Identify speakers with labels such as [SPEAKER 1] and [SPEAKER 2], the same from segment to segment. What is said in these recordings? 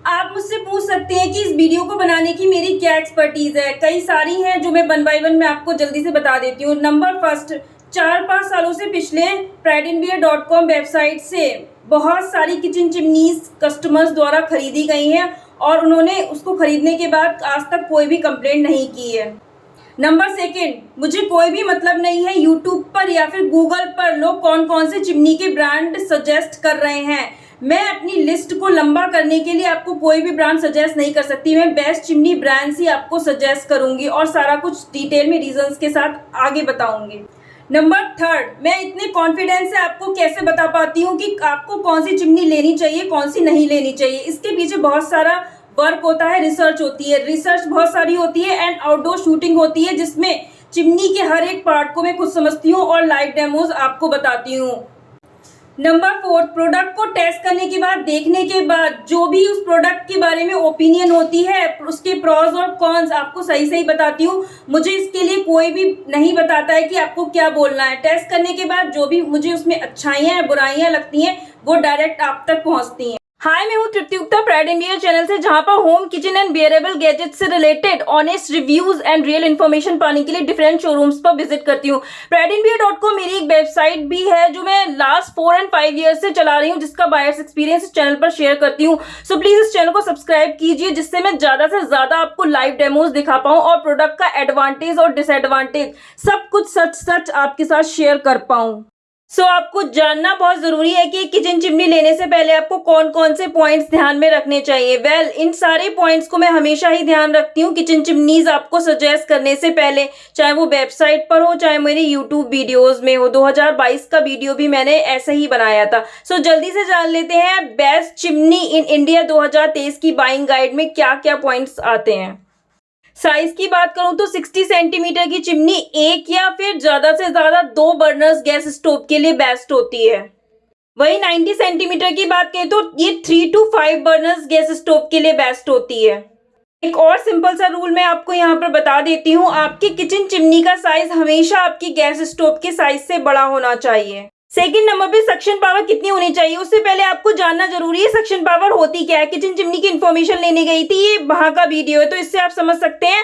[SPEAKER 1] आप मुझसे पूछ सकते हैं कि इस वीडियो को बनाने की मेरी क्या एक्सपर्टीज है। कई सारी हैं जो मैं वन बाय वन मैं आपको जल्दी से बता देती हूँ। नंबर फर्स्ट, 4-5 सालों से पिछले prideandbeer.com वेबसाइट से बहुत सारी किचन चिमनीज कस्टमर्स द्वारा खरीदी गई हैं और उन्होंने उसको खरीदने के बाद आज तक कोई भी कंप्लेंट नहीं की है। नंबर सेकेंड, मुझे कोई भी मतलब नहीं है यूट्यूब पर या फिर गूगल पर लोग कौन कौन से चिमनी के ब्रांड सजेस्ट कर रहे हैं। मैं अपनी लिस्ट को लंबा करने के लिए आपको कोई भी ब्रांड सजेस्ट नहीं कर सकती। मैं बेस्ट चिमनी ब्रांड्स ही आपको सजेस्ट करूंगी और सारा कुछ डिटेल में रीजंस के साथ आगे बताऊंगी। नंबर थर्ड, मैं इतने कॉन्फिडेंस से आपको कैसे बता पाती हूँ कि आपको कौन सी चिमनी लेनी चाहिए, कौन सी नहीं लेनी चाहिए। इसके पीछे बहुत सारा वर्क होता है, रिसर्च होती है, रिसर्च बहुत सारी होती है एंड आउटडोर शूटिंग होती है जिसमें चिमनी के हर एक पार्ट को मैं खुद समझती हूँ और लाइव डेमोज आपको बताती हूँ। नंबर फोर्थ, प्रोडक्ट को टेस्ट करने के बाद, देखने के बाद जो भी उस प्रोडक्ट के बारे में ओपिनियन होती है, उसके प्रॉस और कॉन्स आपको सही सही बताती हूँ। मुझे इसके लिए कोई भी नहीं बताता है कि आपको क्या बोलना है। टेस्ट करने के बाद जो भी मुझे उसमें अच्छाइयाँ या बुराइयाँ लगती हैं वो डायरेक्ट आप तक पहुँचती हैं। हाय, मैं हूँ Tripti Gupta Pride and Bear channel से, जहाँ पर home kitchen and wearable gadget से related honest reviews and real information पाने के लिए डिफरेंट शोरूम्स पर विजिट करती हूँ। prideandbeer.com मेरी एक वेबसाइट भी है जो मैं लास्ट 4 and 5 ईयर्स से चला रही हूँ, जिसका बायर्स एक्सपीरियंस इस चैनल पर शेयर करती हूँ। सो प्लीज इस चैनल को सब्सक्राइब कीजिए जिससे मैं ज्यादा से ज्यादा आपको लाइव डेमोज दिखा पाऊँ और प्रोडक्ट का एडवांटेज और डिसएडवांटेज सब कुछ सच सच आपके साथ शेयर कर पाऊँ। आपको जानना बहुत जरूरी है कि किचन चिमनी लेने से पहले आपको कौन कौन से पॉइंट्स ध्यान में रखने चाहिए। इन सारे पॉइंट्स को मैं हमेशा ही ध्यान रखती हूँ किचन चिमनीज आपको सजेस्ट करने से पहले, चाहे वो वेबसाइट पर हो चाहे मेरी यूट्यूब वीडियोस में हो। 2022 का वीडियो भी मैंने ऐसे ही बनाया था। जल्दी से जान लेते हैं बेस्ट चिमनी इन इंडिया 2023 की बाइंग गाइड में क्या क्या पॉइंट्स आते हैं। साइज की बात करूं तो 60 सेंटीमीटर की चिमनी एक या फिर ज्यादा से ज्यादा 2 बर्नर्स गैस स्टोव के लिए बेस्ट होती है। वही 90 सेंटीमीटर की बात करें तो ये 3 to 5 बर्नर्स गैस स्टोव के लिए बेस्ट होती है। एक और सिंपल सा रूल मैं आपको यहाँ पर बता देती हूँ, आपकी किचन चिमनी का साइज हमेशा आपकी गैस स्टोव के साइज से बड़ा होना चाहिए। सेकंड नंबर पे सक्शन पावर कितनी होनी चाहिए, उससे पहले आपको जानना जरूरी है सक्शन पावर होती क्या है। किचन चिमनी की इन्फॉर्मेशन लेने गई थी, ये वहां का वीडियो है तो इससे आप समझ सकते हैं।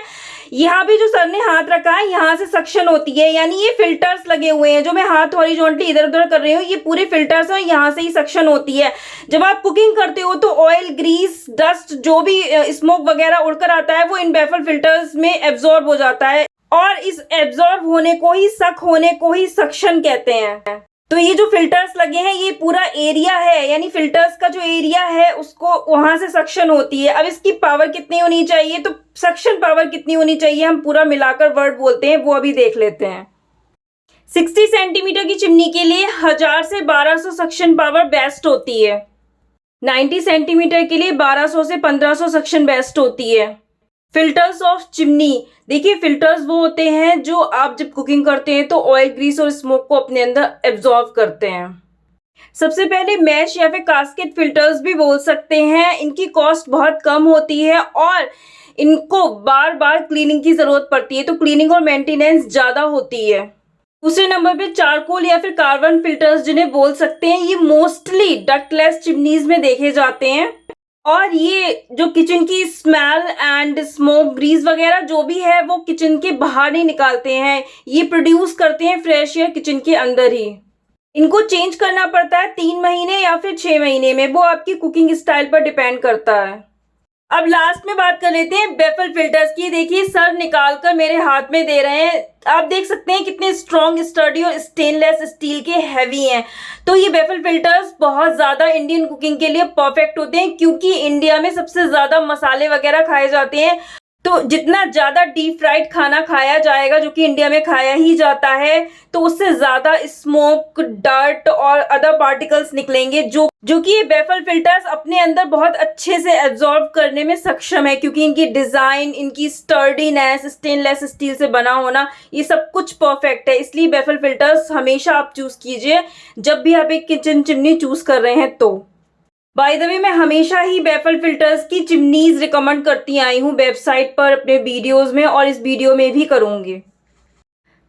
[SPEAKER 1] यहाँ पे जो सर ने हाथ रखा है यहाँ से सक्शन होती है, यानी ये फिल्टर्स लगे हुए हैं। जो मैं हाथ हॉरिजॉन्टली इधर उधर कर रही हूँ ये पूरे फिल्टर्स हैं, यहाँ से ही सक्शन होती है। जब आप कुकिंग करते हो तो ऑयल, ग्रीस, डस्ट जो भी स्मोक वगैरह उड़कर आता है वो इन बेफल फिल्टर्स में एब्जॉर्ब हो जाता है और इस एब्जॉर्ब होने को ही सक होने को ही सक्शन कहते हैं। तो ये जो फिल्टर्स लगे हैं ये पूरा एरिया है, यानी फिल्टर्स का जो एरिया है उसको वहां से सक्शन होती है। अब इसकी पावर कितनी होनी चाहिए, तो सक्शन पावर कितनी होनी चाहिए हम पूरा मिलाकर वर्ड बोलते हैं, वो अभी देख लेते हैं। 60 सेंटीमीटर की चिमनी के लिए 1000 से 1200 सक्शन पावर बेस्ट होती है। 90 सेंटीमीटर के लिए 1200 से 1500 सक्शन बेस्ट होती है। फिल्टर्स ऑफ चिमनी, देखिए फिल्टर्स वो होते हैं जो आप जब कुकिंग करते हैं तो ऑयल, ग्रीस और स्मोक को अपने अंदर एब्जॉर्ब करते हैं। सबसे पहले मैश या फिर कास्केट फिल्टर्स भी बोल सकते हैं। इनकी कॉस्ट बहुत कम होती है और इनको बार बार क्लीनिंग की जरूरत पड़ती है, तो क्लीनिंग और मेंटेनेंस ज्यादा होती है। दूसरे नंबर पे चारकोल या फिर कार्बन फिल्टर्स जिन्हें बोल सकते हैं, ये मोस्टली डक्टलेस चिमनीज में देखे जाते हैं और ये जो किचन की स्मेल एंड स्मोक, ग्रीस वगैरह जो भी है वो किचन के बाहर नहीं निकालते हैं, ये प्रोड्यूस करते हैं फ्रेश एयर किचन के अंदर ही। इनको चेंज करना पड़ता है 3 महीने या फिर 6 महीने में, वो आपकी कुकिंग स्टाइल पर डिपेंड करता है। अब लास्ट में बात कर लेते हैं बेफल फिल्टर्स की। देखिए सर निकाल कर मेरे हाथ में दे रहे हैं, आप देख सकते हैं कितने स्ट्रॉन्ग, स्टर्डी और स्टेनलेस स्टील के हैवी हैं। तो ये बेफल फिल्टर्स बहुत ज्यादा इंडियन कुकिंग के लिए परफेक्ट होते हैं, क्योंकि इंडिया में सबसे ज्यादा मसाले वगैरह खाए जाते हैं। तो जितना ज्यादा डीप फ्राइड खाना खाया जाएगा, जो कि इंडिया में खाया ही जाता है, तो उससे ज्यादा स्मोक, डर्ट और अदर पार्टिकल्स निकलेंगे, जो कि ये बेफल फिल्टर्स अपने अंदर बहुत अच्छे से एब्जॉर्ब करने में सक्षम है, क्योंकि इनकी डिजाइन, इनकी स्टर्डीनेस, स्टेनलेस स्टील से बना होना, ये सब कुछ परफेक्ट है। इसलिए बेफल फिल्टर्स हमेशा आप चूज कीजिए जब भी आप एक किचन चिमनी चूज कर रहे हैं। तो बाय द वे मैं हमेशा ही बेफल फिल्टर्स की चिमनीज रिकमेंड करती आई हूँ वेबसाइट पर, अपने वीडियोस में, और इस वीडियो में भी करूंगी।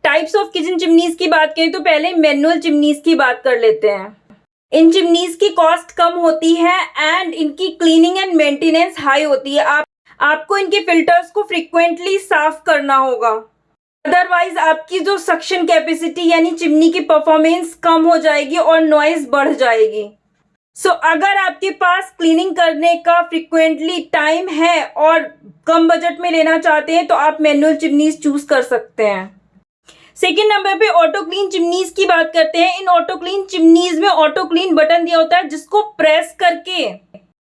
[SPEAKER 1] टाइप्स ऑफ किचन चिमनीज की बात करें तो पहले मैनुअल चिमनीज की बात कर लेते हैं। इन चिमनीज की कॉस्ट कम होती है एंड इनकी क्लीनिंग एंड मेंटेनेंस हाई होती है। आपको इनके फिल्टर्स को फ्रिक्वेंटली साफ करना होगा, अदरवाइज आपकी जो सक्शन कैपेसिटी यानी चिमनी की परफॉर्मेंस कम हो जाएगी और नॉइज बढ़ जाएगी। अगर आपके पास क्लीनिंग करने का फ्रिक्वेंटली टाइम है और कम बजट में लेना चाहते हैं तो आप मैनुअल चिमनीज चूज कर सकते हैं। सेकेंड नंबर पे ऑटो क्लीन चिमनीज की बात करते हैं। इन ऑटो क्लीन चिमनीज में ऑटो क्लीन बटन दिया होता है जिसको प्रेस करके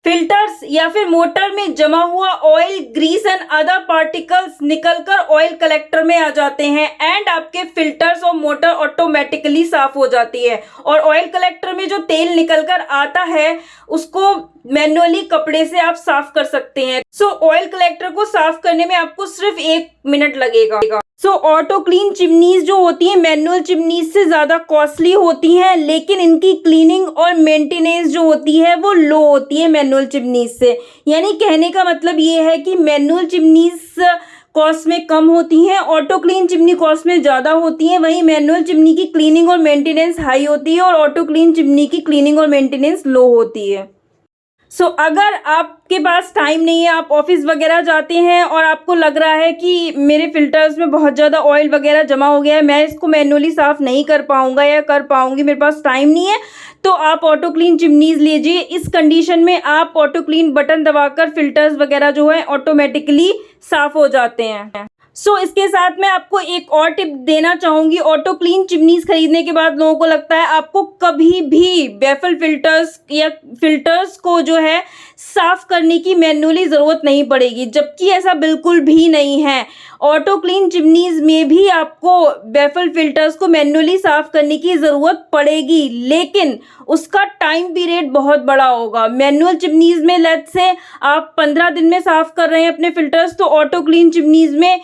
[SPEAKER 1] फिल्टर्स या फिर मोटर में जमा हुआ oil, grease and other particles निकलकर ऑयल कलेक्टर में आ जाते हैं एंड आपके फिल्टर्स और मोटर ऑटोमेटिकली साफ हो जाती है। और ऑयल कलेक्टर में जो तेल निकलकर आता है उसको मैनुअली कपड़े से आप साफ कर सकते हैं। ऑयल कलेक्टर को साफ करने में आपको सिर्फ 1 मिनट लगेगा। ऑटो क्लीन चिमनीज जो होती है मैनुअल चिमनीज से ज्यादा कॉस्टली होती हैं, लेकिन इनकी क्लीनिंग और मेंटेनेंस जो होती है वो लो होती है मैनुअल चिमनीज से। यानी कहने का मतलब ये है कि मैनुअल चिमनीज कॉस्ट में कम होती हैं, ऑटो क्लीन चिमनी कॉस्ट में ज़्यादा होती हैं। वहीं मैनुअल चिमनी की क्लीनिंग और मेंटेनेंस हाई होती है और ऑटो क्लीन चिमनी की क्लीनिंग और मेंटेनेंस लो होती है। अगर आपके पास टाइम नहीं है, आप ऑफिस वगैरह जाते हैं और आपको लग रहा है कि मेरे फिल्टर्स में बहुत ज़्यादा ऑयल वगैरह जमा हो गया है, मैं इसको मैनुअली साफ़ नहीं कर पाऊंगा या कर पाऊंगी, मेरे पास टाइम नहीं है, तो आप ऑटो क्लीन चिमनीज लीजिए। इस कंडीशन में आप ऑटो क्लीन बटन दबाकर फिल्टर्स वगैरह जो है ऑटोमेटिकली साफ़ हो जाते हैं। इसके साथ मैं आपको एक और टिप देना चाहूँगी। ऑटो क्लीन चिमनीज खरीदने के बाद लोगों को लगता है आपको कभी भी बैफल फिल्टर्स या फिल्टर्स को जो है साफ़ करने की मैन्युअली ज़रूरत नहीं पड़ेगी, जबकि ऐसा बिल्कुल भी नहीं है। ऑटो क्लीन चिमनीज में भी आपको बैफल फिल्टर्स को मैन्युअली साफ़ करने की ज़रूरत पड़ेगी, लेकिन उसका टाइम पीरियड बहुत बड़ा होगा। मैनुअल चिमनीज में लेट्स से आप 15 दिन में साफ़ कर रहे हैं अपने फिल्टर्स, तो ऑटो क्लीन चिमनीज में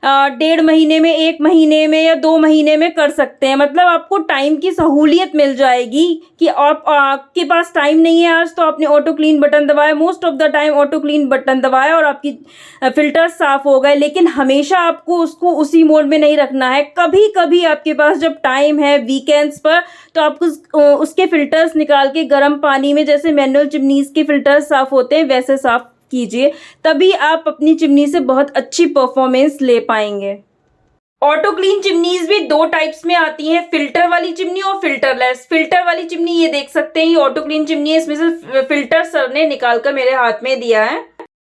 [SPEAKER 1] 1.5 महीने में, 1 महीने में या 2 महीने में कर सकते हैं। मतलब आपको टाइम की सहूलियत मिल जाएगी कि आपके पास टाइम नहीं है आज, तो आपने ऑटो क्लीन बटन दबाया, most of the time auto clean button दबाया और आपकी फिल्टर साफ़ हो गए। लेकिन हमेशा आपको उसको उसी मोड में नहीं रखना है। कभी कभी आपके पास जब टाइम है वीकेंड्स पर, तो आपको उसके फिल्टर्स निकाल के गर्म पानी में, जैसे मैनुअल चिमनीज के फिल्टर्स साफ़ होते हैं वैसे साफ़ कीजिए, तभी आप अपनी चिमनी से बहुत अच्छी परफॉर्मेंस ले पाएंगे। ऑटो क्लीन चिमनीज भी 2 टाइप्स में आती हैं, फिल्टर वाली चिमनी और फिल्टरलेस। फिल्टर वाली चिमनी ये देख सकते हैं, ये ऑटो क्लीन चिमनी है, इसमें से फिल्टर सर ने निकाल कर मेरे हाथ में दिया है।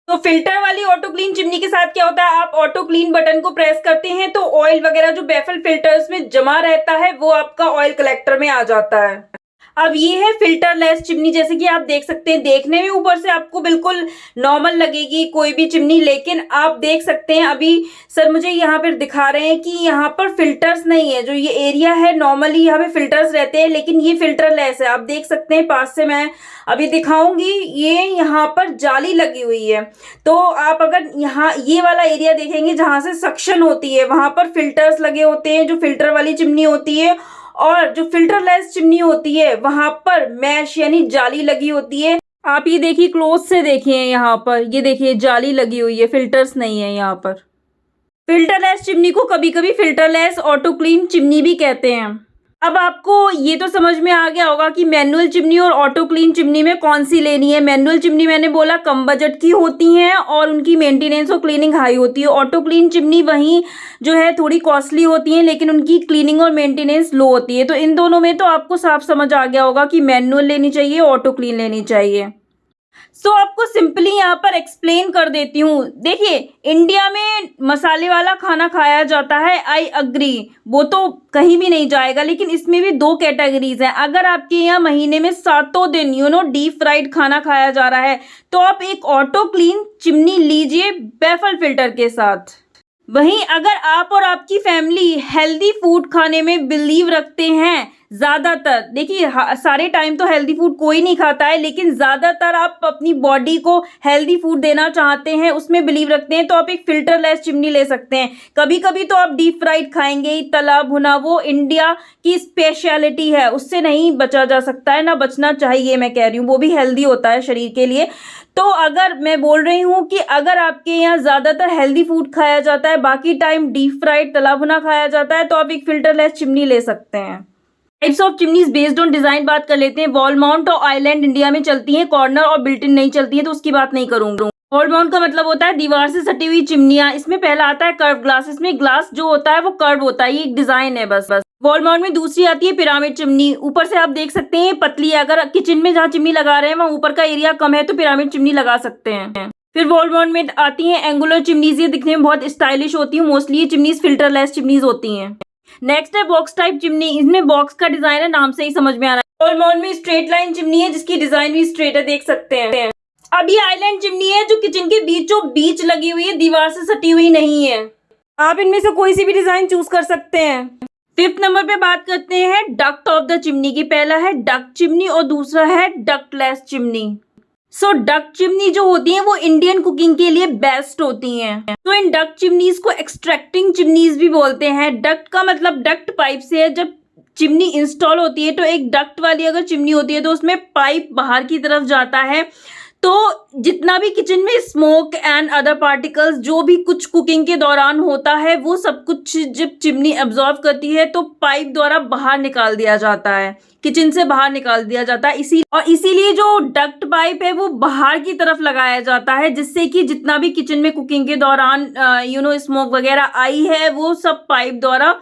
[SPEAKER 1] तो फिल्टर वाली ऑटो क्लीन चिमनी के साथ क्या होता है, आप ऑटो क्लीन बटन को प्रेस करते हैं तो ऑयल वगैरह जो बैफल फिल्टर्स में जमा रहता है वो आपका ऑयल कलेक्टर में आ जाता है। अब ये है फिल्टरलेस चिमनी, जैसे कि आप देख सकते हैं, देखने में ऊपर से आपको बिल्कुल नॉर्मल लगेगी कोई भी चिमनी, लेकिन आप देख सकते हैं अभी सर मुझे यहाँ पर दिखा रहे हैं कि यहाँ पर फिल्टर्स नहीं है। जो ये एरिया है नॉर्मली यहाँ पे फिल्टर्स रहते हैं, लेकिन ये फिल्टरलेस है। आप देख सकते हैं, पास से मैं अभी दिखाऊंगी, ये यहाँ पर जाली लगी हुई है। तो आप अगर यहाँ ये वाला एरिया देखेंगे जहाँ से सक्शन होती है, वहां पर फिल्टर्स लगे होते हैं जो फिल्टर वाली चिमनी होती है, और जो फिल्टरलेस चिमनी होती है वहां पर मैश यानी जाली लगी होती है। आप ये देखिए, क्लोज से देखिए, यहाँ पर ये देखिए जाली लगी हुई है, फिल्टर्स नहीं है यहाँ पर। फिल्टरलेस चिमनी को कभी कभी फिल्टरलेस ऑटो क्लीन चिमनी भी कहते हैं। अब आपको ये तो समझ में आ गया होगा कि मैनुअल चिमनी और ऑटो क्लीन चिमनी में कौन सी लेनी है। मैनुअल चिमनी मैंने बोला कम बजट की होती हैं और उनकी मेंटेनेंस और क्लीनिंग हाई होती है। ऑटो क्लीन चिमनी वहीं जो है थोड़ी कॉस्टली होती हैं, लेकिन उनकी क्लीनिंग और मेंटेनेंस लो होती है। तो इन दोनों में तो आपको साफ समझ आ गया होगा कि मैनुअल लेनी चाहिए, ऑटो क्लीन लेनी चाहिए। आपको सिंपली यहाँ पर एक्सप्लेन कर देती हूँ। देखिए, इंडिया में मसाले वाला खाना खाया जाता है, आई अग्री, वो तो कहीं भी नहीं जाएगा, लेकिन इसमें भी 2 कैटेगरीज हैं। अगर आपके यहाँ महीने में 7 दिन डीप फ्राइड खाना खाया जा रहा है, तो आप एक ऑटो क्लीन चिमनी लीजिए बैफल फिल्टर के साथ। वहीं अगर आप और आपकी फैमिली हेल्दी फूड खाने में बिलीव रखते हैं, ज़्यादातर, देखिए सारे टाइम तो हेल्दी फूड कोई नहीं खाता है, लेकिन ज़्यादातर आप अपनी बॉडी को हेल्दी फूड देना चाहते हैं, उसमें बिलीव रखते हैं, तो आप एक फिल्टरलेस चिमनी ले सकते हैं। कभी कभी तो आप डीप फ्राइड खाएंगे, तला भुना, वो इंडिया की स्पेशलिटी है, उससे नहीं बचा जा सकता है, ना बचना चाहिए। मैं कह रही हूँ वो भी हेल्दी होता है शरीर के लिए। तो अगर मैं बोल रही हूँ कि अगर आपके यहाँ ज़्यादातर हेल्दी फूड खाया जाता है, बाकी टाइम डीप फ्राइड तला भुना खाया जाता है, तो आप एक फिल्टरलेस चिमनी ले सकते हैं। Types of chimneys based on design बात कर लेते हैं। वॉल माउंट और आइलैंड इंडिया में चलती हैं, कॉर्नर और बिल्ट इन नहीं चलती है, तो उसकी बात नहीं करूंगा। वॉल माउंट का मतलब होता है दीवार से सटी हुई चिमनियां। इसमें पहला आता है कर्व ग्लास। इसमें ग्लास जो होता है वो कर्व होता है, ये एक डिजाइन है बस। वॉल माउंट में दूसरी आती है पिरामिड चिमनी। ऊपर से आप देख सकते हैं पतली है, अगर किचन में जहाँ चिमनी लगा रहे हैं वहाँ ऊपर का एरिया कम है तो पिरामिड चिमनी लगा सकते हैं। फिर वॉल माउंट में आती हैं एंगुलर चिमनीज। ये दिखने में बहुत स्टाइलिश होती है। मोस्टली ये चिमनीज फिल्टरलेस चिमनीज होती हैं। नेक्स्ट है बॉक्स टाइप चिमनी। इसमें बॉक्स का डिजाइन है, नाम से ही समझ में आ रहा है। वॉल माउंट में स्ट्रेट लाइन चिमनी है जिसकी डिजाइन भी स्ट्रेट है, देख सकते हैं। अब ये आइलैंड चिमनी है जो किचन के बीचों बीच लगी हुई है, दीवार से सटी हुई नहीं है। आप इनमें से कोई सी भी डिजाइन चूज कर सकते हैं। फिफ्थ नंबर पे बात करते हैं डक्ट ऑफ द चिमनी की। पहला है डक्ट चिमनी और दूसरा है डक्टलेस चिमनी। सो डक्ट चिमनी जो होती है वो इंडियन कुकिंग के लिए बेस्ट होती हैं। तो इन डक्ट चिमनीज को एक्सट्रैक्टिंग चिमनीज भी बोलते हैं। डक्ट का मतलब डक्ट पाइप से है। जब चिमनी इंस्टॉल होती है तो एक डक्ट वाली अगर चिमनी होती है तो उसमें पाइप बाहर की तरफ जाता है, तो जितना भी किचन में स्मोक एंड अदर पार्टिकल्स जो भी कुछ कुकिंग के दौरान होता है वो सब कुछ जब चिमनी एब्जॉर्ब करती है तो पाइप द्वारा बाहर निकाल दिया जाता है, किचन से बाहर निकाल दिया जाता है। इसीलिए जो डक्ट पाइप है वो बाहर की तरफ लगाया जाता है, जिससे कि जितना भी किचन में कुकिंग के दौरान स्मोक वगैरह आई है वो सब पाइप द्वारा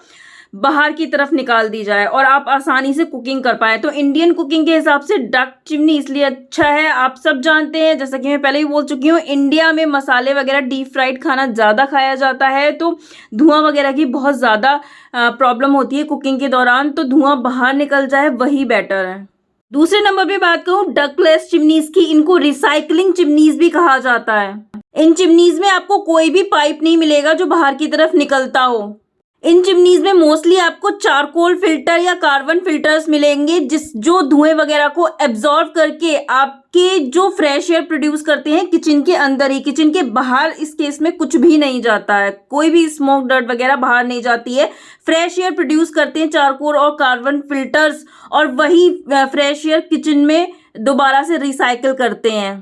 [SPEAKER 1] बाहर की तरफ निकाल दी जाए और आप आसानी से कुकिंग कर पाए। तो इंडियन कुकिंग के हिसाब से डक्ट चिमनी इसलिए अच्छा है। आप सब जानते हैं, जैसा कि मैं पहले ही बोल चुकी हूँ, इंडिया में मसाले वगैरह डीप फ्राइड खाना ज़्यादा खाया जाता है, तो धुआं वगैरह की बहुत ज़्यादा प्रॉब्लम होती है कुकिंग के दौरान। तो धुआं बाहर निकल जाए वही बेटर है। दूसरे नंबर पे बात करूँ डक्टलेस चिमनीज की। इनको रिसाइकलिंग चिमनीज भी कहा जाता है। इन चिमनीज में आपको कोई भी पाइप नहीं मिलेगा जो बाहर की तरफ निकलता हो। इन चिमनीज में मोस्टली आपको चारकोल फिल्टर या कार्बन फिल्टर्स मिलेंगे जो धुएं वगैरह को एब्जॉर्ब करके आपके जो फ्रेश एयर प्रोड्यूस करते हैं किचन के अंदर ही। किचन के बाहर इस केस में कुछ भी नहीं जाता है, कोई भी स्मोक डर्ट वगैरह बाहर नहीं जाती है। फ्रेश एयर प्रोड्यूस करते हैं चारकोल और कार्बन फिल्टर्स, और वही फ्रेश एयर किचन में दोबारा से रिसाइकिल करते हैं।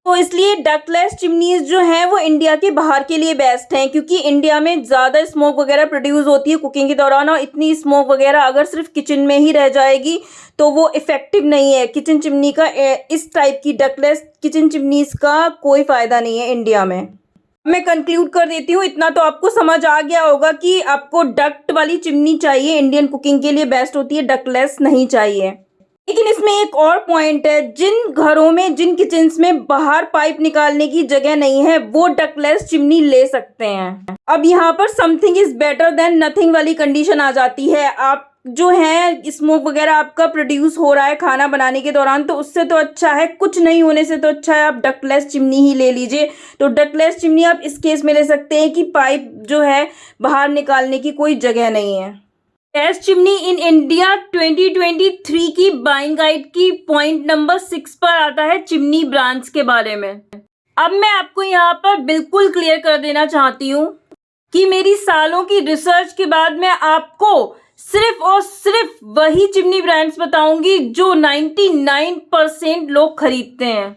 [SPEAKER 1] तो इसलिए डक्टलेस चिमनीज जो हैं वो इंडिया के बाहर के लिए बेस्ट हैं, क्योंकि इंडिया में ज़्यादा स्मोक वगैरह प्रोड्यूस होती है कुकिंग के दौरान, और इतनी स्मोक वगैरह अगर सिर्फ किचन में ही रह जाएगी तो वो इफेक्टिव नहीं है। किचन चिमनी का इस टाइप की डक्टलेस किचन चिमनीज का कोई फ़ायदा नहीं है इंडिया में। मैं कंक्लूड कर देती हूँ, इतना तो आपको समझ आ गया होगा कि आपको डक्ट वाली चिमनी चाहिए, इंडियन कुकिंग के लिए बेस्ट होती है, डक्टलेस नहीं चाहिए। लेकिन इसमें एक और पॉइंट है, जिन घरों में जिन किचन्स में बाहर पाइप निकालने की जगह नहीं है वो डक्टलेस चिमनी ले सकते हैं। अब यहाँ पर something is better than nothing वाली कंडीशन आ जाती है। आप जो है स्मोक वगैरह आपका प्रोड्यूस हो रहा है खाना बनाने के दौरान, तो उससे तो अच्छा है, कुछ नहीं होने से तो अच्छा है आप डक्टलेस चिमनी ही ले लीजिए। तो डक्टलेस चिमनी आप इस केस में ले सकते हैं कि पाइप जो है बाहर निकालने की कोई जगह नहीं है। बेस्ट चिमनी इन इंडिया 2023 की बाइंग गाइड की पॉइंट नंबर 6 पर आता है चिमनी ब्रांड्स के बारे में। अब मैं आपको यहाँ पर बिल्कुल क्लियर कर देना चाहती हूँ कि मेरी सालों की रिसर्च के बाद मैं आपको सिर्फ और सिर्फ वही चिमनी ब्रांड्स बताऊंगी जो 99% लोग खरीदते हैं।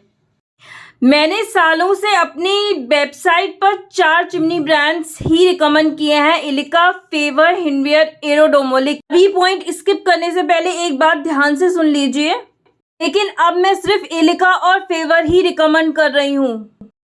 [SPEAKER 1] मैंने सालों से अपनी वेबसाइट पर 4 चिमनी ब्रांड्स ही रिकमेंड किए हैं, एलिका, फेवर, हिंडवेयर, एरोडोमोलिक। अभी पॉइंट स्किप करने से पहले एक बात ध्यान से सुन लीजिए, लेकिन अब मैं सिर्फ एलिका और फेवर ही रिकमेंड कर रही हूँ।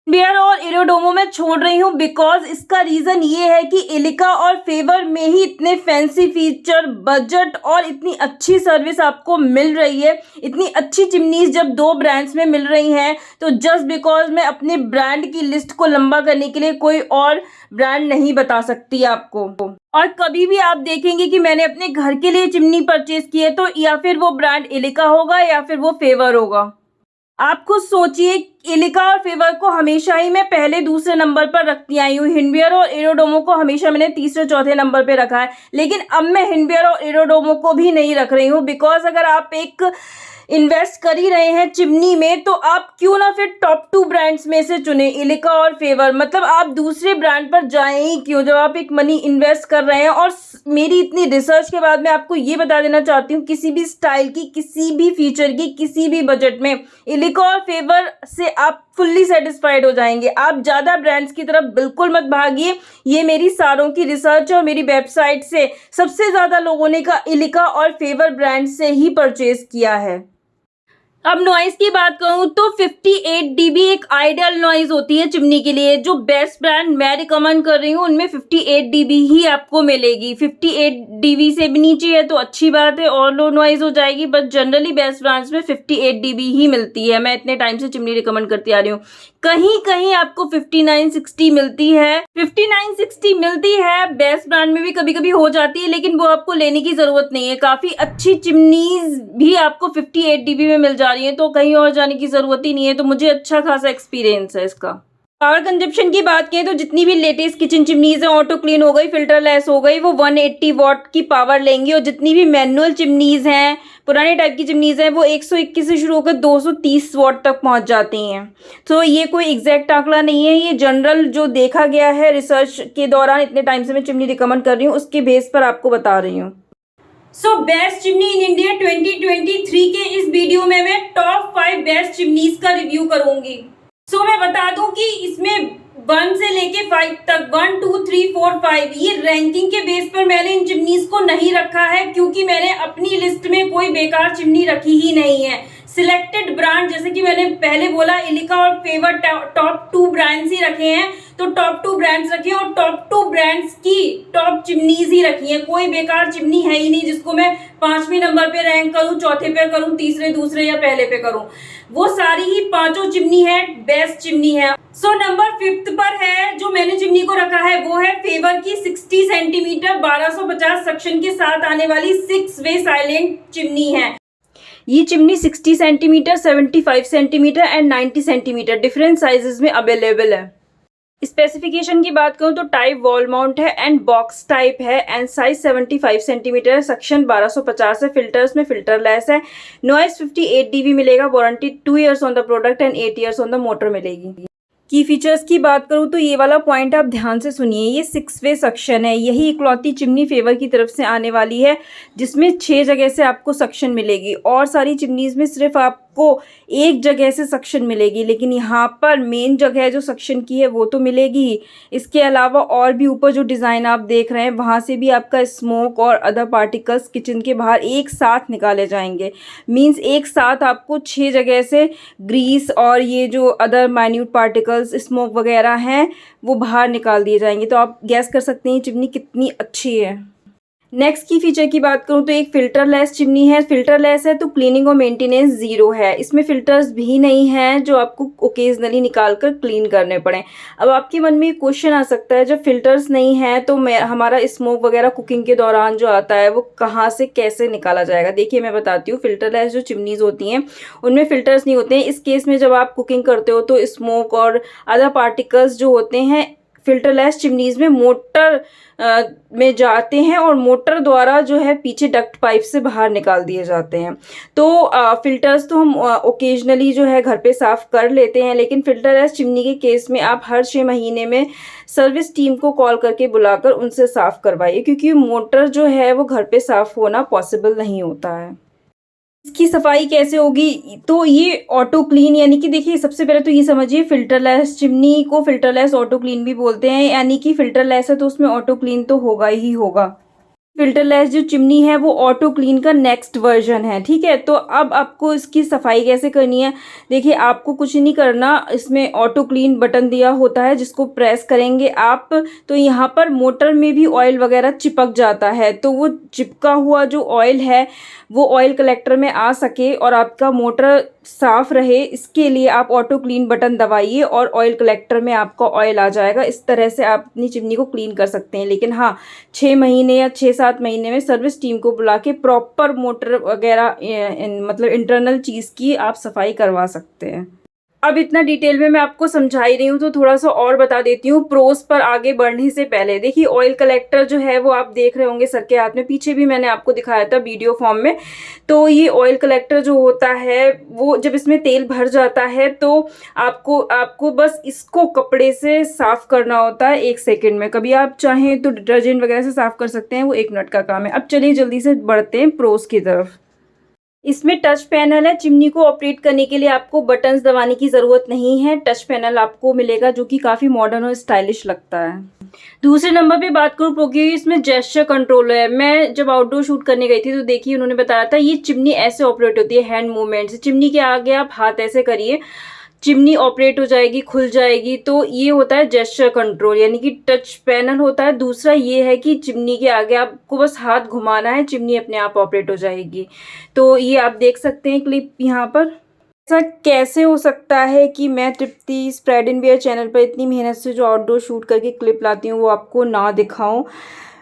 [SPEAKER 1] हिंडवेयर और एरोडोमो में छोड़ रही हूँ बिकॉज इसका रीज़न ये है कि एलिका और फेवर में ही इतने फैंसी फीचर, बजट और इतनी अच्छी सर्विस आपको मिल रही है। इतनी अच्छी चिमनीज जब 2 ब्रांड्स में मिल रही हैं तो जस्ट बिकॉज मैं अपने ब्रांड की लिस्ट को लंबा करने के लिए कोई और ब्रांड नहीं बता सकती आपको। और कभी भी आप देखेंगे कि मैंने अपने घर के लिए चिमनी परचेज की है तो या फिर वो ब्रांड एलिका होगा या फिर वो फेवर होगा। आप खुद सोचिए, एलिका और फेवर को हमेशा ही मैं पहले दूसरे नंबर पर रखती आई हूँ। हिंडवेयर और एरोडोमो को हमेशा मैंने तीसरे चौथे नंबर पे रखा है, लेकिन अब मैं हिंडवेयर और एरोडोमो को भी नहीं रख रही हूँ बिकॉज अगर आप एक इन्वेस्ट कर ही रहे हैं चिमनी में तो आप क्यों ना फिर टॉप 2 ब्रांड्स में से चुने, एलिका और फेवर। मतलब आप दूसरे ब्रांड पर जाएं ही क्यों जब आप एक मनी इन्वेस्ट कर रहे हैं। और मेरी इतनी रिसर्च के बाद मैं आपको ये बता देना चाहती हूँ, किसी भी स्टाइल की, किसी भी फीचर की, किसी भी बजट में एलिका और फेवर से आप फुल्ली सेटिस्फाइड हो जाएंगे। आप ज़्यादा ब्रांड्स की तरफ बिल्कुल मत भागिए। ये मेरी सारों की रिसर्च और मेरी वेबसाइट से सबसे ज़्यादा लोगों ने का इलिका और फेवर ब्रांड से ही परचेज किया है। अब नॉइज़ की बात करूँ तो 58 dB एक आइडियल नॉइज़ होती है चिमनी के लिए। जो बेस्ट ब्रांड मैं रिकमेंड कर रही हूँ उनमें 58 dB ही आपको मिलेगी। 58 dB से भी नीचे है तो अच्छी बात है और लो नॉइज़ हो जाएगी, बट जनरली बेस्ट ब्रांड्स में 58 dB ही मिलती है। मैं इतने टाइम से चिमनी रिकमेंड करती आ रही हूँ। कहीं कहीं आपको 5960 मिलती है, 5960 मिलती है, बेस्ट ब्रांड में भी कभी कभी हो जाती है, लेकिन वो आपको लेने की जरूरत नहीं है। काफी अच्छी चिमनीज भी आपको 58 dB में मिल जा रही है, तो कहीं और जाने की जरूरत ही नहीं है। तो मुझे अच्छा खासा एक्सपीरियंस है इसका। पावर कंजप्शन की बात करें तो जितनी भी लेटेस्ट किचन चिमनीज है, ऑटो क्लीन हो गई, फिल्टर लेस हो गई, वो 180 वॉट की पावर लेंगी। और जितनी भी मैनुअल चिमनीज हैं, पुराने टाइप की चिमनीज हैं, वो 121 से शुरू होकर 230 वॉट तक पहुंच जाती हैं। तो ये कोई एग्जैक्ट आंकड़ा नहीं है, ये जनरल जो देखा गया है रिसर्च के दौरान, इतने टाइम से मैं चिमनी रिकमेंड कर रही हूँ उसके बेस पर आपको बता रही हूँ। So best chimney in India 2023 के इस वीडियो में मैं टॉप 5 बेस्ट चिमनीज का रिव्यू करूंगी। सो मैं बता दूं कि इसमें 1 से लेके 5 तक 1 2 3 4 5 ये रैंकिंग के बेस पर मैंने इन चिमनीज को नहीं रखा है, क्योंकि मैंने अपनी लिस्ट में कोई बेकार चिमनी रखी ही नहीं है। सिलेक्टेड ब्रांड, जैसे कि मैंने पहले बोला, इलिका और फेवर टॉप 2 ब्रांड्स ही रखे हैं, तो टॉप 2 ब्रांड्स रखे हैं और टॉप 2 ब्रांड्स की टॉप चिमनीज ही रखी है। कोई बेकार चिमनी है ही नहीं जिसको मैं 5वें नंबर पे रैंक करूं, चौथे पे करूं, तीसरे दूसरे या पहले पे करूं। वो सारी ही 5 चिमनी है, बेस्ट चिमनी है। सो नंबर 5 पर है जो मैंने चिमनी को रखा है, वो है फेवर की 60 सेंटीमीटर 1250 सक्शन के साथ आने वाली 6 वे साइलेंट चिमनी है। ये chimney 60 centimetre, 75 centimetre and 90 centimetre different sizes में अवेलेबल है। स्पेसिफिकेशन की बात करूं तो टाइप वॉल माउंट है एंड बॉक्स टाइप है एंड साइज 75 सेंटीमीटर, सक्शन 1250 है, फिल्टर्स में फिल्टर लेस है, नॉइस 58 dB मिलेगा, warranty 2 years on the product and 8 years on the motor मिलेगी। की फीचर्स की बात करूं तो ये वाला पॉइंट आप ध्यान से सुनिए, ये 6 वे सक्शन है। यही इकलौती चिमनी फेवर की तरफ से आने वाली है जिसमें 6 जगह से आपको सक्शन मिलेगी, और सारी चिमनीज में सिर्फ आपको एक जगह से सक्शन मिलेगी, लेकिन यहाँ पर मेन जगह जो सक्शन की है वो तो मिलेगी ही। इसके अलावा और भी ऊपर जो डिज़ाइन आप देख रहे हैं वहाँ से भी आपका स्मोक और अदर पार्टिकल्स किचन के बाहर एक साथ निकाले जाएंगे। मींस एक साथ आपको 6 जगह से ग्रीस और ये जो अदर माइन्यूट पार्टिकल्स, स्मोक वगैरह हैं, वो बाहर निकाल दिए जाएंगे। तो आप गैस कर सकते हैं चिमनी कितनी अच्छी है। नेक्स्ट की फीचर की बात करूं तो एक फिल्टर लेस चिमनी है। फिल्टर लेस है तो क्लीनिंग और मेंटेनेंस ज़ीरो है। इसमें फिल्टर्स भी नहीं हैं जो आपको ओकेजनली निकाल कर क्लीन करने पड़े। अब आपके मन में एक क्वेश्चन आ सकता है, जब फिल्टर्स नहीं है तो हमारा स्मोक वगैरह कुकिंग के दौरान जो आता है वो कहाँ से कैसे निकाला जाएगा। देखिए मैं बताती हूँ, फिल्टर लेस जो चिमनीज होती हैं उनमें फिल्टर्स नहीं होते हैं। इस केस में जब आप कुकिंग करते हो तो स्मोक और अदर पार्टिकल्स जो होते हैं फिल्टर लेस चिमनीज में मोटर में जाते हैं और मोटर द्वारा जो है पीछे डक्ट पाइप से बाहर निकाल दिए जाते हैं। तो फिल्टर्स तो हम ओकेजनली जो है घर पे साफ़ कर लेते हैं, लेकिन फिल्टर लेस चिमनी के केस में आप हर 6 महीने में सर्विस टीम को कॉल करके बुलाकर उनसे साफ़ करवाइए, क्योंकि मोटर जो है वो घर पे साफ़ होना पॉसिबल नहीं होता है। इसकी सफाई कैसे होगी, तो ये ऑटो क्लीन, यानी कि देखिए सबसे पहले तो ये समझिए फिल्टर लेस चिमनी को फिल्टर लेस ऑटो क्लीन भी बोलते हैं, यानी कि फिल्टर लेस है तो उसमें ऑटो क्लीन तो होगा ही होगा। फिल्टर लेस जो चिमनी है वो ऑटो क्लीन का नेक्स्ट वर्जन है, ठीक है। तो अब आपको इसकी सफाई कैसे करनी है, देखिए आपको कुछ नहीं करना, इसमें ऑटो क्लीन बटन दिया होता है जिसको प्रेस करेंगे आप तो यहाँ पर मोटर में भी ऑयल वगैरह चिपक जाता है, तो वो चिपका हुआ जो ऑयल है वो ऑयल कलेक्टर में आ सके और आपका मोटर साफ़ रहे, इसके लिए आप ऑटो क्लीन बटन दबाइए और ऑयल कलेक्टर में आपका ऑयल आ जाएगा। इस तरह से आप अपनी चिमनी को क्लीन कर सकते हैं। लेकिन हाँ, 6 महीने या 6-7 महीने में सर्विस टीम को बुला के प्रॉपर मोटर वगैरह मतलब इंटरनल चीज़ की आप सफाई करवा सकते हैं। अब इतना डिटेल में मैं आपको समझा ही रही हूँ तो थोड़ा सा और बता देती हूँ प्रोस पर आगे बढ़ने से पहले। देखिए ऑयल कलेक्टर जो है वो आप देख रहे होंगे सर के हाथ में, पीछे भी मैंने आपको दिखाया था वीडियो फॉर्म में। तो ये ऑयल कलेक्टर जो होता है वो जब इसमें तेल भर जाता है तो आपको बस इसको कपड़े से साफ़ करना होता है 1 सेकेंड में। कभी आप चाहें तो डिटर्जेंट वगैरह से साफ़ कर सकते हैं, वो 1 मिनट का काम है। अब चलिए जल्दी से बढ़ते हैं प्रोस की तरफ। इसमें टच पैनल है। चिमनी को ऑपरेट करने के लिए आपको बटन्स दबाने की ज़रूरत नहीं है। टच पैनल आपको मिलेगा जो कि काफ़ी मॉडर्न और स्टाइलिश लगता है। दूसरे नंबर पे बात करूँ प्रो की, इसमें जेस्चर कंट्रोल है। मैं जब आउटडोर शूट करने गई थी तो देखिए उन्होंने बताया था ये चिमनी ऐसे ऑपरेट होती है हैंड मूवमेंट से। चिमनी के आगे आप हाथ ऐसे करिए, चिमनी ऑपरेट हो जाएगी, खुल जाएगी। तो ये होता है जेस्चर कंट्रोल, यानी कि टच पैनल होता है। दूसरा ये है कि चिमनी के आगे आपको बस हाथ घुमाना है, चिमनी अपने आप ऑपरेट हो जाएगी। तो ये आप देख सकते हैं क्लिप यहाँ पर। ऐसा कैसे हो सकता है कि मैं तृप्ति स्प्रेड एंड वियर चैनल पर इतनी मेहनत से जो आउटडोर शूट करके क्लिप लाती हूँ वो आपको ना दिखाऊं।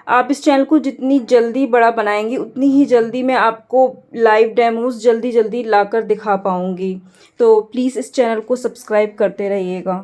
[SPEAKER 1] आप इस चैनल को जितनी जल्दी बड़ा बनाएंगी उतनी ही जल्दी मैं आपको लाइव डेमोज जल्दी जल्दी लाकर दिखा पाऊँगी। तो प्लीज़ इस चैनल को सब्सक्राइब करते रहिएगा।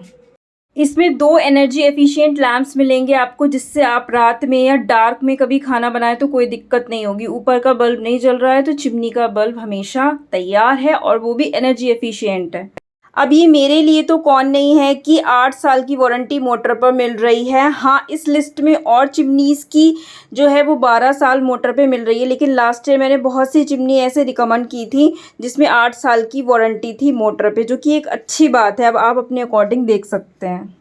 [SPEAKER 1] इसमें 2 एनर्जी एफिशिएंट लैंप्स मिलेंगे आपको, जिससे आप रात में या डार्क में कभी खाना बनाए तो कोई दिक्कत नहीं होगी। ऊपर का बल्ब नहीं जल रहा है तो चिमनी का बल्ब हमेशा तैयार है और वो भी एनर्जी एफिशिएंट है। अब ये मेरे लिए तो कौन नहीं है कि 8 साल की वारंटी मोटर पर मिल रही है। हाँ, इस लिस्ट में और चिमनीज़ की जो है वो 12 साल मोटर पे मिल रही है, लेकिन लास्ट ईयर मैंने बहुत सी चिमनी ऐसे रिकमेंड की थी जिसमें 8 साल की वारंटी थी मोटर पे, जो कि एक अच्छी बात है। अब आप अपने अकॉर्डिंग देख सकते हैं।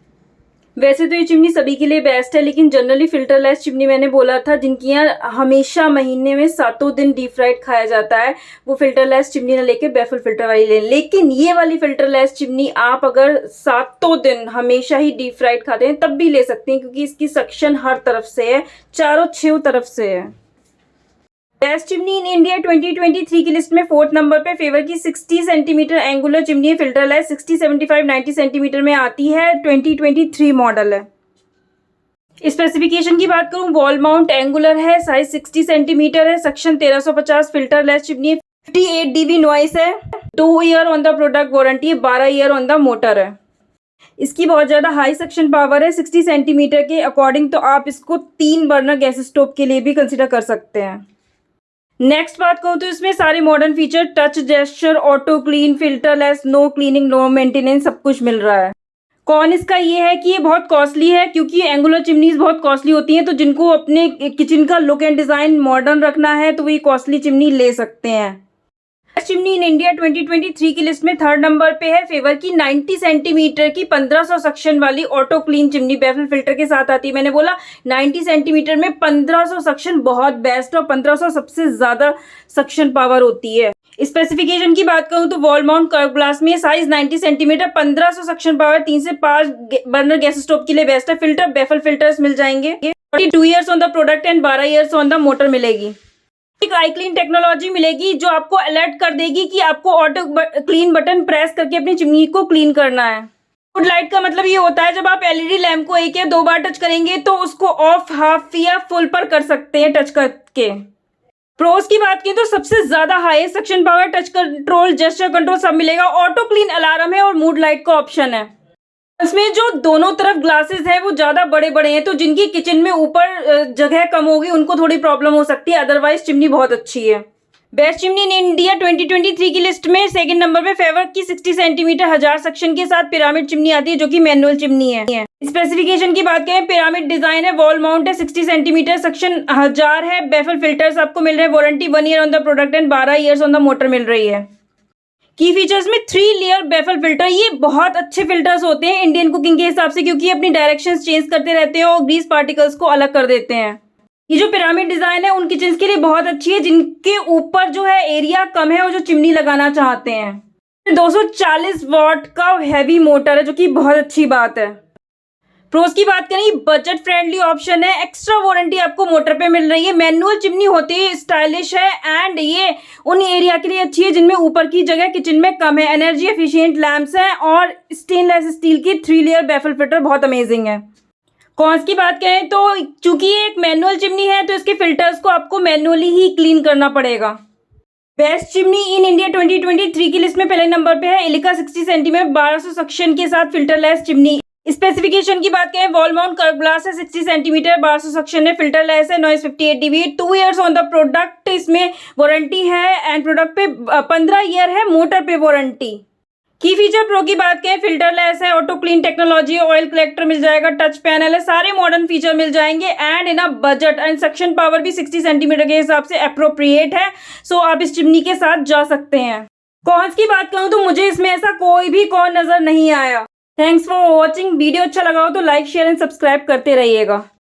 [SPEAKER 1] वैसे तो ये चिमनी सभी के लिए बेस्ट है, लेकिन जनरली फिल्टरलेस चिमनी मैंने बोला था जिनकी यहाँ हमेशा महीने में 7 दिन डीप फ्राइड खाया जाता है, वो फिल्टरलेस चिमनी ना लेके बैफल फिल्टर वाली लें। लेकिन ये वाली फिल्टरलेस चिमनी आप अगर 7 दिन हमेशा ही डीप फ्राइड खाते हैं तब भी ले सकते हैं, क्योंकि इसकी सक्शन हर तरफ से है, चारों 6 तरफ से है। बेस्ट चिमनी इन इंडिया 2023 की लिस्ट में 4th नंबर पे फेवर की 60 centimetre angular chimney filterless 60, 75, 90 centimetre में आती है। 2023 मॉडल है। स्पेसिफिकेशन की बात करूं, वॉल माउंट एंगुलर है, साइज 60 सेंटीमीटर है, suction 1350, filterless chimney, 58 dB noise है, 2 year on the product warranty है, 12 ईयर ऑन द मोटर है। इसकी बहुत ज़्यादा हाई सक्शन पावर है 60 सेंटीमीटर के अकॉर्डिंग, तो आप इसको 3 बर्नर गैस स्टोव के लिए भी कंसिडर कर सकते हैं। नेक्स्ट बात कहूँ तो इसमें सारे modern feature, touch gesture, auto clean, filterless, no cleaning, no maintenance, सब कुछ मिल रहा है। कौन इसका ये है कि ये बहुत कॉस्टली है, क्योंकि एंगुलर चिमनीज बहुत कॉस्टली होती हैं। तो जिनको अपने किचन का लुक एंड डिज़ाइन मॉडर्न रखना है तो वो ये कॉस्टली चिमनी ले सकते हैं। चिमनी इन इंडिया 2023 की लिस्ट में 3rd नंबर पे है फेवर की 90 सेंटीमीटर की 1500 सक्शन वाली auto clean chimney, baffle filter के साथ आती है। मैंने बोला 90 सेंटीमीटर में 1500 सक्शन बहुत बेस्ट, और 1500 सबसे ज़्यादा सक्शन पावर होती है। स्पेसिफिकेशन की बात करूं तो वॉल माउंट कर्व ग्लास में, साइज 90 सेंटीमीटर, 1500 सक्शन पावर, 3 से 5 बर्नर गैस स्टोव के लिए बेस्ट है। फिल्टर बैफल फिल्टर्स मिल जाएंगे। 42 years on the product and 12 years on the motor मिलेगी। एक आई क्लीन टेक्नोलॉजी मिलेगी जो आपको अलर्ट कर देगी कि आपको ऑटो क्लीन बटन प्रेस करके अपनी चिमनी को क्लीन करना है। गुड लाइट का मतलब ये होता है जब आप एलईडी लैंप को 1 या 2 बार टच करेंगे तो उसको ऑफ, हाफ या फुल पर कर सकते हैं टच करके। प्रोस की बात की तो सबसे ज्यादा high suction power, touch control, gesture control सब मिलेगा। ऑटो क्लीन अलार्म है और मूड लाइट का ऑप्शन है। इसमें जो दोनों तरफ ग्लासेस है वो ज्यादा बड़े बड़े हैं, तो जिनकी किचन में ऊपर जगह कम होगी उनको थोड़ी प्रॉब्लम हो सकती है, अदरवाइज चिमनी बहुत अच्छी है। बेस्ट चिमनी इन इंडिया 2023 की लिस्ट में 2nd नंबर पे फेवर की 60 सेंटीमीटर 1000 सक्शन के साथ पिरामिड चिमनी आती है, जो कि मैनुअल चिमनी है। स्पेसिफिकेशन की बात करें, पिरामिड डिजाइन है, वॉल माउंट है, 60 सेंटीमीटर, सक्शन 1000 है, बैफल फिल्टर्स आपको मिल रहे हैं, warranty 1 year on the product and 12 years on the motor मिल रही है। की फीचर्स में 3 लेयर बैफल फिल्टर, ये बहुत अच्छे फिल्टर्स होते हैं इंडियन कुकिंग के हिसाब से, क्योंकि अपनी डायरेक्शंस चेंज करते रहते हैं और ग्रीस पार्टिकल्स को अलग कर देते हैं। ये जो पिरामिड डिजाइन है उन किचन्स के लिए बहुत अच्छी है जिनके ऊपर जो है एरिया कम है और जो चिमनी लगाना चाहते हैं। 240 वॉट का हैवी मोटर है, जो कि बहुत अच्छी बात है। प्रोस की बात करें, बजट फ्रेंडली ऑप्शन है, एक्स्ट्रा वारंटी आपको मोटर पे मिल रही है, मैनुअल चिमनी होती है, स्टाइलिश है, एंड ये उन एरिया के लिए अच्छी है जिनमें ऊपर की जगह किचन में कम है। एनर्जी एफिशिएंट लैंप्स हैं और स्टेनलेस स्टील की 3 लेयर बैफल फिल्टर बहुत अमेजिंग है। कॉन्स की बात करें तो चूंकि ये एक मैनुअल चिमनी है तो इसके फिल्टर्स को आपको मैनुअली ही क्लीन करना पड़ेगा। बेस्ट चिमनी इन इंडिया 2023 की लिस्ट में पहले नंबर पे है एलिका 60 सेंटीमीटर 1200 सक्शन के साथ फिल्टरलेस चिमनी। स्पेसिफिकेशन की बात करें, वॉल माउंट कर्व ग्लास है, 60 सेंटीमीटर, 1200 सक्शन है, फिल्टरलेस है, noise 58 dB, 2 years on the product इसमें वारंटी है, एंड प्रोडक्ट पे 15 ईयर है, मोटर पे वारंटी। की फीचर प्रो की बात करें, फिल्टर लेस है, ऑटो क्लीन टेक्नोलॉजी है, ऑयल कलेक्टर मिल जाएगा, टच पैनल है, सारे मॉडर्न फीचर मिल जाएंगे and in a budget and suction power भी 60 सेंटीमीटर के हिसाब से अप्रोप्रिएट है। सो आप इस चिमनी के साथ जा सकते हैं। कॉन्स की बात करूं तो मुझे इसमें ऐसा कोई भी कॉन नजर नहीं आया। Thanks for watching. वीडियो अच्छा लगा हो तो लाइक शेयर एंड सब्सक्राइब करते रहिएगा।